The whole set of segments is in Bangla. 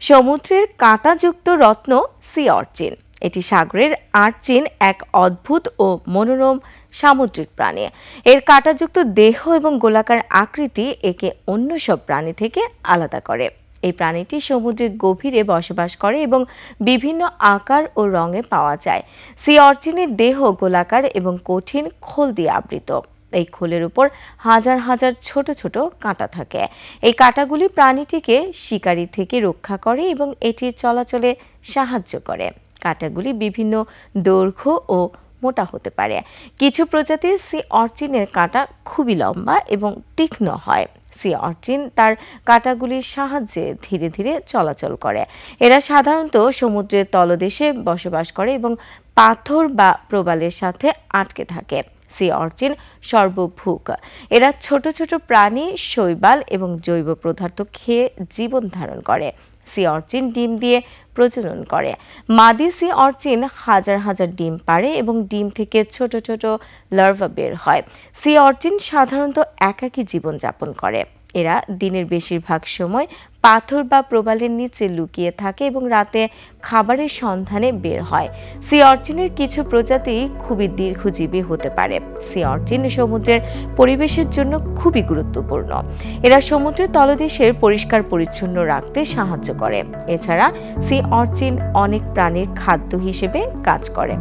সমুদ্রের কাঁটাযুক্ত রত্ন সি অর্চিন। এটি সাগরের আর্চিন, এক অদ্ভুত ও মনোরম সামুদ্রিক প্রাণী। এর কাঁটাযুক্ত দেহ এবং গোলাকার আকৃতি একে অন্য সব প্রাণী থেকে আলাদা করে। এই প্রাণীটি সমুদ্রের গভীরে বসবাস করে এবং বিভিন্ন আকার ও রঙে পাওয়া যায়। সি অর্চিনের দেহ গোলাকার এবং কঠিন খোল দিয়ে আবৃত। এই খোলের উপর হাজার হাজার ছোট ছোট কাঁটা থাকে। এই কাঁটাগুলি প্রাণীটিকে শিকারি থেকে রক্ষা করে এবং এটির চলাচলে সাহায্য করে। কাঁটাগুলি বিভিন্ন দৈর্ঘ্য ও মোটা হতে পারে। কিছু প্রজাতির সি অর্চিনের কাঁটা খুবই লম্বা এবং তীক্ষ্ণ হয়। সি অর্চিন তার কাঁটাগুলির সাহায্যে ধীরে ধীরে চলাচল করে। এরা সাধারণত সমুদ্রের তলদেশে বসবাস করে এবং পাথর বা প্রবালের সাথে আটকে থাকে। সি অর্চিন সর্বভুক। এরা ছোট ছোট প্রাণী, শৈবাল এবং জৈব পদার্থ খেয়ে জীবন ধারণ করে। সি অর্চিন ডিম দিয়ে প্রজনন করে। মাদি সি অর্চিন হাজার হাজার ডিম পাড়ে এবং ডিম থেকে ছোট ছোট লার্ভা বের হয়। সি অর্চিন সাধারণত একাকী জীবনযাপন করে। এরা দিনের বেশিরভাগ সময় পাথর বা প্রবালের নিচে লুকিয়ে থাকে এবং রাতে খাবারের সন্ধানে বের হয়। সি অর্চিনের কিছু প্রজাতি খুবই দীর্ঘজীবী হতে পারে। সি অর্চিন সমুদ্রের পরিবেশের জন্য খুবই গুরুত্বপূর্ণ। এরা সমুদ্রের তলদেশের পরিষ্কার পরিচ্ছন্ন রাখতে সাহায্য করে। এছাড়া সি অর্চিন অনেক প্রাণীর খাদ্য হিসেবে কাজ করে।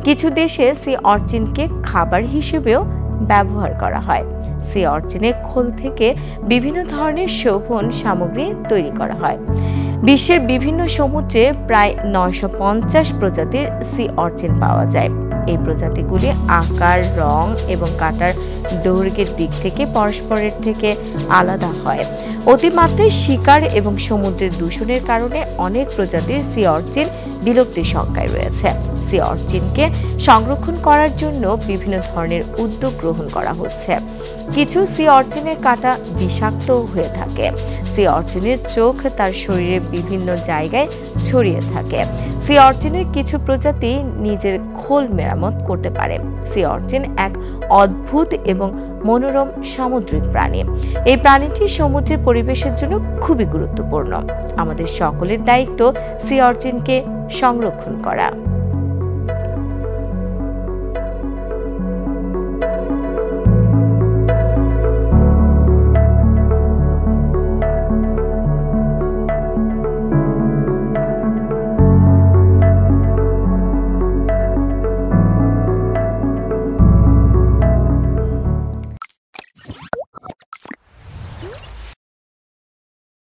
কিছু দেশে সি অর্চিনকে খাবার হিসেবেও ব্যবহার করা হয়। সি অর্চিনের খোল থেকে বিভিন্ন ধরনের শোভন সামগ্রী তৈরি করা হয়। বিশ্বের বিভিন্ন সমুদ্রে প্রায় 950 প্রজাতির সি অর্চিন পাওয়া যায়। এই প্রজাতিগুলি আকার, রং এবং কাঁটার দৈর্ঘ্যের দিক থেকে পরস্পরের থেকে আলাদা হয়। অতিমাত্রায় শিকার এবং সমুদ্রের দূষণের কারণে অনেক প্রজাতির সি অর্চিন বিলুপ্তির সংখ্যায় রয়েছে। সি অর্চিনকে সংরক্ষণ করার জন্য বিভিন্ন ধরনের উদ্যোগ গ্রহণ করা হচ্ছে। কিছু সি অর্চিনের কাঁটা বিষাক্ত হয়ে থাকে। সি অর্চিনের চোখ তার শরীরের বিভিন্ন জায়গায় ছড়িয়ে থাকে। সি অর্চিনের কিছু প্রজাতি নিজের খোল মেরামত করতে পারে। সি অর্চিন এক অদ্ভুত এবং মনোরম সামুদ্রিক প্রাণী। এই প্রাণীটি সমুদ্রের পরিবেশের জন্য খুবই গুরুত্বপূর্ণ। আমাদের সকলের দায়িত্ব সি অর্চিনকে সংরক্ষণ করা।